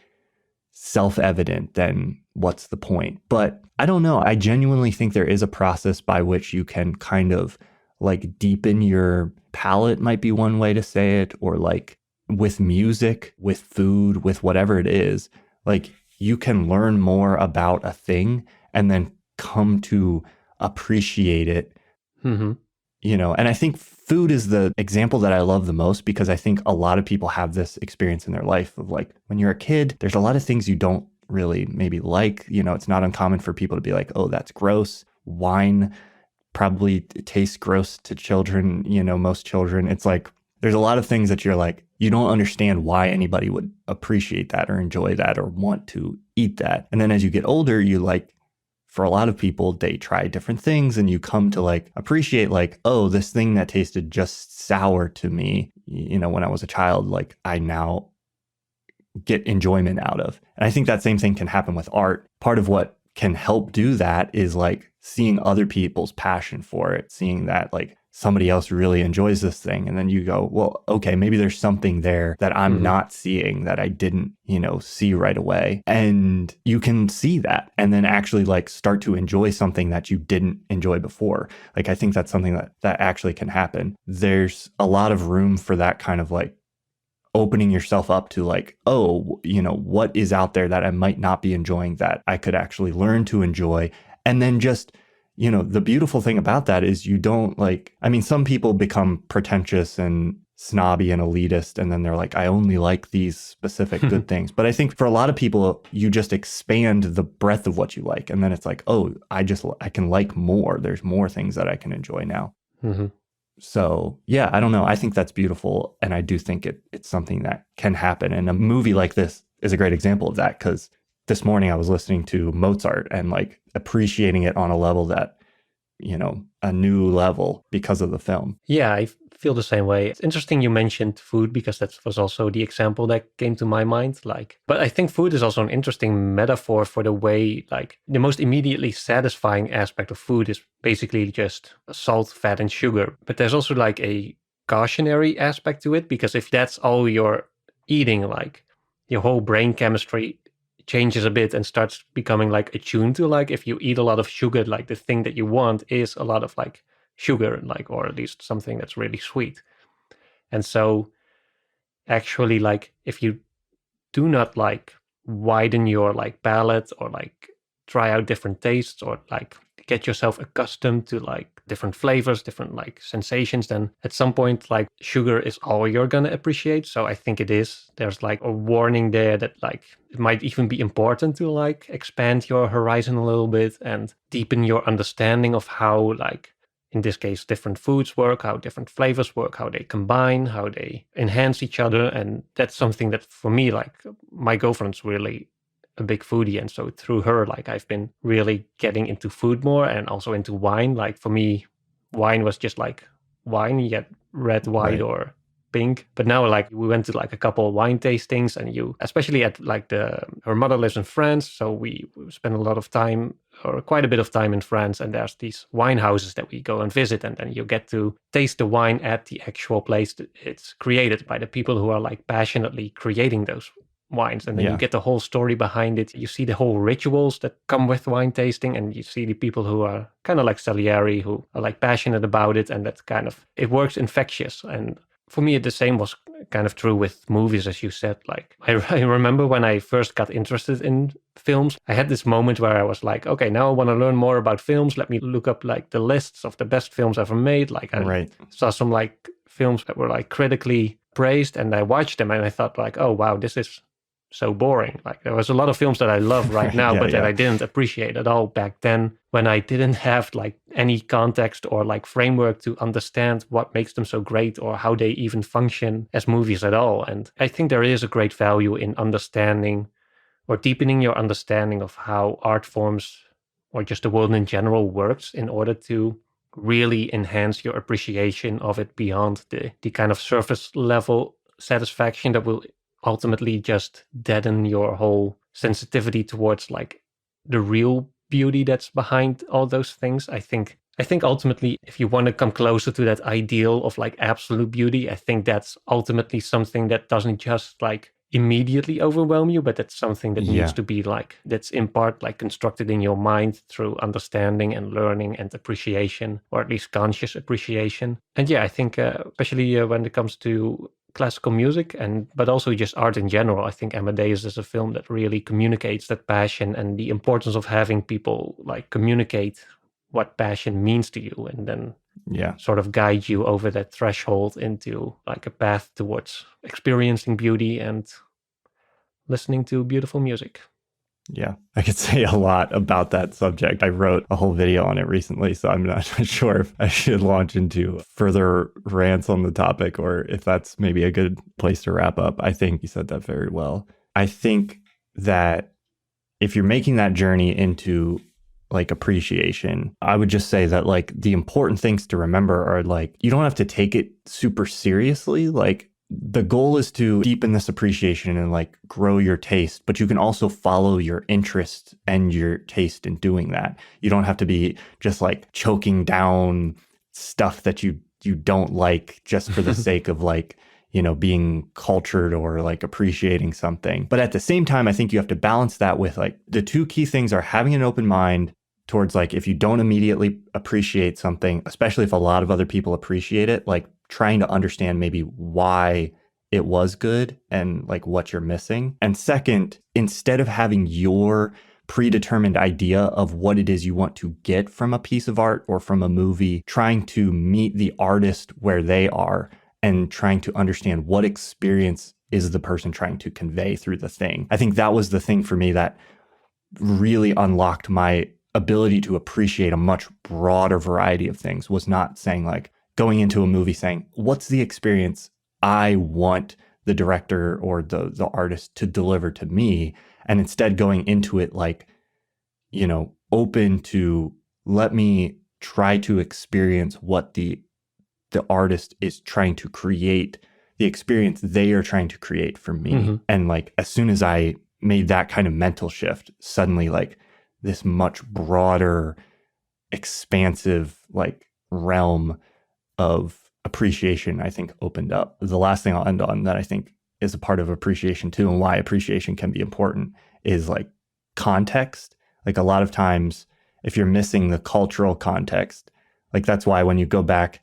S1: self-evident, then what's the point? But I don't know. I genuinely think there is a process by which you can kind of like deepen your palate, might be one way to say it, or like with music, with food, with whatever it is, like you can learn more about a thing and then come to appreciate it.
S2: Mm-hmm.
S1: And I think food is the example that I love the most because I think a lot of people have this experience in their life of like when you're a kid, there's a lot of things you don't really maybe like. It's not uncommon for people to be like, oh, that's gross. Wine probably tastes gross to children, most children. It's like there's a lot of things that you're like, you don't understand why anybody would appreciate that or enjoy that or want to eat that. And then as you get older, you like, for a lot of people, they try different things and you come to like appreciate like, oh, this thing that tasted just sour to me, when I was a child, like I now get enjoyment out of. And I think that same thing can happen with art. Part of what can help do that is like seeing other people's passion for it, seeing that like somebody else really enjoys this thing. And then you go, well, okay, maybe there's something there that I'm
S2: Mm-hmm.
S1: not seeing that I didn't, see right away. And you can see that and then actually like start to enjoy something that you didn't enjoy before. Like, I think that's something that actually can happen. There's a lot of room for that kind of like opening yourself up to like, oh, what is out there that I might not be enjoying that I could actually learn to enjoy. And then just, the beautiful thing about that is you don't like, I mean, some people become pretentious and snobby and elitist, and then they're like, I only like these specific good things. But I think for a lot of people, you just expand the breadth of what you like. And then it's like, oh, I can like more. There's more things that I can enjoy now.
S2: Mm-hmm.
S1: So yeah, I don't know. I think that's beautiful. And I do think it's something that can happen. And a movie like this is a great example of that, because this morning I was listening to Mozart and like appreciating it on a level that, a new level because of the film.
S2: Yeah, I feel the same way. It's interesting you mentioned food because that was also the example that came to my mind. Like, but I think food is also an interesting metaphor for the way, like, the most immediately satisfying aspect of food is basically just salt, fat, and sugar. But there's also like a cautionary aspect to it because if that's all you're eating, like, your whole brain chemistry changes a bit and starts becoming like attuned to like if you eat a lot of sugar, like the thing that you want is a lot of like sugar, like, or at least something that's really sweet. And so actually, like, if you do not like widen your like palate or like try out different tastes or like get yourself accustomed to like different flavors, different like sensations, then at some point like sugar is all you're gonna appreciate. So I think there's like a warning there that like it might even be important to like expand your horizon a little bit and deepen your understanding of how, like, in this case, different foods work, how different flavors work, how they combine, how they enhance each other. And that's something that for me, like, my girlfriend's really a big foodie. And so through her, like, I've been really getting into food more and also into wine. Like, for me, wine was just like wine, you get red, white,
S1: Right.
S2: or pink. But now like we went to like a couple of wine tastings, and you, especially at like her mother lives in France, so we spend a lot of time, or quite a bit of time in France, and there's these wine houses that we go and visit, and then you get to taste the wine at the actual place that it's created by the people who are like passionately creating those wines, and then you get the whole story behind it. You see the whole rituals that come with wine tasting, and you see the people who are kind of like Salieri, who are like passionate about it, and that kind of, it works infectious. And for me, the same was kind of true with movies, as you said. Like I remember when I first got interested in films, I had this moment where I was like, okay, now I want to learn more about films. Let me look up like the lists of the best films ever made. Like I saw some like films that were like critically praised, and I watched them and I thought like, oh wow, this is so boring. Like there was a lot of films that I love right now, but that I didn't appreciate at all back then, when I didn't have like any context or like framework to understand what makes them so great or how they even function as movies at all. And I think there is a great value in understanding or deepening your understanding of how art forms or just the world in general works, in order to really enhance your appreciation of it beyond the kind of surface level satisfaction that will ultimately just deaden your whole sensitivity towards like the real beauty that's behind all those things. I think ultimately, if you want to come closer to that ideal of like absolute beauty, I think that's ultimately something that doesn't just like immediately overwhelm you, but that's something that needs to be like, that's in part like constructed in your mind through understanding and learning and appreciation, or at least conscious appreciation. And I think especially when it comes to classical music, but also just art in general, I think Amadeus is a film that really communicates that passion and the importance of having people like communicate what passion means to you, and then sort of guide you over that threshold into like a path towards experiencing beauty and listening to beautiful music.
S1: Yeah, I could say a lot about that subject. I wrote a whole video on it recently, so I'm not sure if I should launch into further rants on the topic, or if that's maybe a good place to wrap up. I think you said that very well. I think that if you're making that journey into like appreciation, I would just say that like the important things to remember are like, you don't have to take it super seriously. Like the goal is to deepen this appreciation and like grow your taste, but you can also follow your interest and your taste in doing that. You don't have to be just like choking down stuff that you don't like just for the sake of like, you know, being cultured or like appreciating something. But at the same time, I think you have to balance that with like, the two key things are having an open mind towards like, if you don't immediately appreciate something, especially if a lot of other people appreciate it, like trying to understand maybe why it was good and like what you're missing. And second, instead of having your predetermined idea of what it is you want to get from a piece of art or from a movie, trying to meet the artist where they are and trying to understand what experience is the person trying to convey through the thing. I think that was the thing for me that really unlocked my ability to appreciate a much broader variety of things, was not saying like, going into a movie saying, what's the experience I want the director or the artist to deliver to me? And instead going into it like, you know, open to, let me try to experience what the artist is trying to create, the experience they are trying to create for me. Mm-hmm. And like, as soon as I made that kind of mental shift, suddenly like this much broader, expansive like realm of appreciation, I think, opened up. The last thing I'll end on that I think is a part of appreciation too, and why appreciation can be important, is like context. Like a lot of times, if you're missing the cultural context, like that's why when you go back,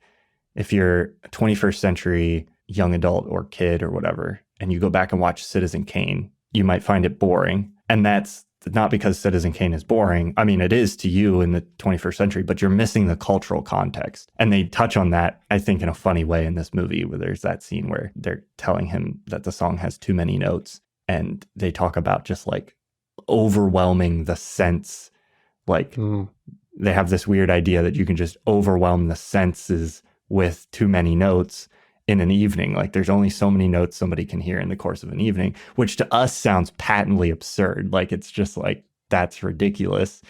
S1: if you're a 21st century young adult or kid or whatever, and you go back and watch Citizen Kane, you might find it boring. And that's not because Citizen Kane is boring. I mean, it is to you in the 21st century, but you're missing the cultural context. And they touch on that, I think, in a funny way in this movie, where there's that scene where they're telling him that the song has too many notes. And they talk about just like overwhelming the sense. Like they have this weird idea that you can just overwhelm the senses with too many notes in an evening. Like there's only so many notes somebody can hear in the course of an evening, which to us sounds patently absurd. Like it's just like, that's ridiculous.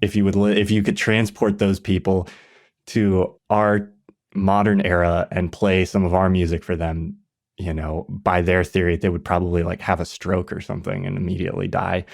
S1: If you could transport those people to our modern era and play some of our music for them, you know, by their theory, they would probably like have a stroke or something and immediately die.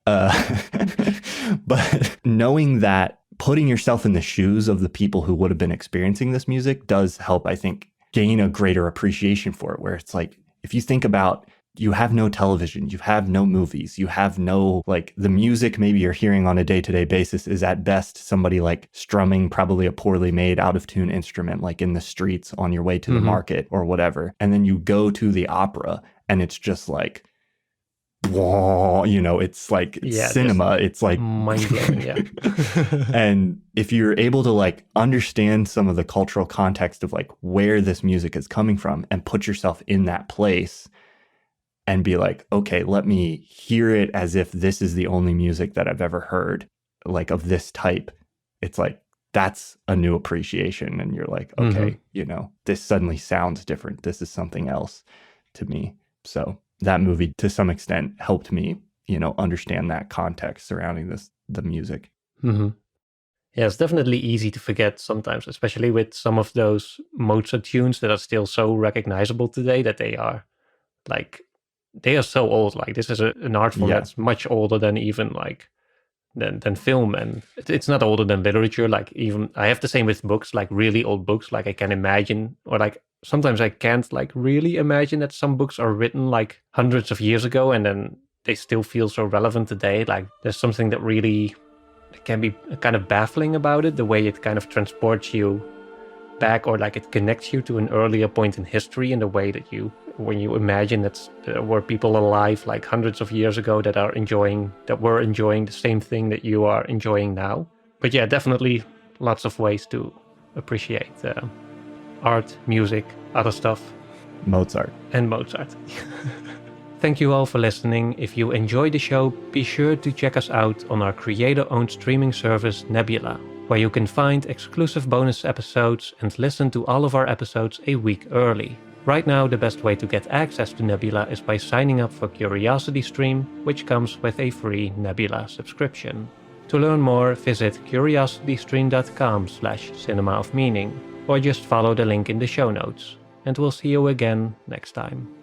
S1: But knowing that, putting yourself in the shoes of the people who would have been experiencing this music does help, I think, gain a greater appreciation for it, where it's like, if you think about, you have no television, you have no movies, you have no, like, the music maybe you're hearing on a day-to-day basis is at best somebody like strumming probably a poorly made out of tune instrument, like in the streets on your way to the market or whatever. And then you go to the opera and it's just like, you know, it's like cinema. It's like
S2: mind-blowing, yeah.
S1: And if you're able to like understand some of the cultural context of like where this music is coming from and put yourself in that place and be like, okay, let me hear it as if this is the only music that I've ever heard, like of this type. It's like, that's a new appreciation. And you're like, okay, you know, this suddenly sounds different. This is something else to me. So that movie, to some extent, helped me, you know, understand that context surrounding the music.
S2: Yeah, it's definitely easy to forget sometimes, especially with some of those Mozart tunes that are still so recognizable today that they are so old. Like, this is an art form that's much older than even like than film, and it's not older than literature. Like, even I have the same with books, like really old books. Like, I can imagine, or like sometimes I can't like really imagine that some books are written like hundreds of years ago and then they still feel so relevant today. Like, there's something that really can be kind of baffling about it, the way it kind of transports you back, or like it connects you to an earlier point in history in the way that when you imagine that there were people alive like hundreds of years ago that were enjoying the same thing that you are enjoying now. But yeah, definitely lots of ways to appreciate art, music, other stuff.
S1: Mozart.
S2: Thank you all for listening. If you enjoyed the show, be sure to check us out on our creator-owned streaming service Nebula, where you can find exclusive bonus episodes and listen to all of our episodes a week early. Right now, the best way to get access to Nebula is by signing up for CuriosityStream, which comes with a free Nebula subscription. To learn more, visit curiositystream.com/cinema of meaning, or just follow the link in the show notes. And we'll see you again next time.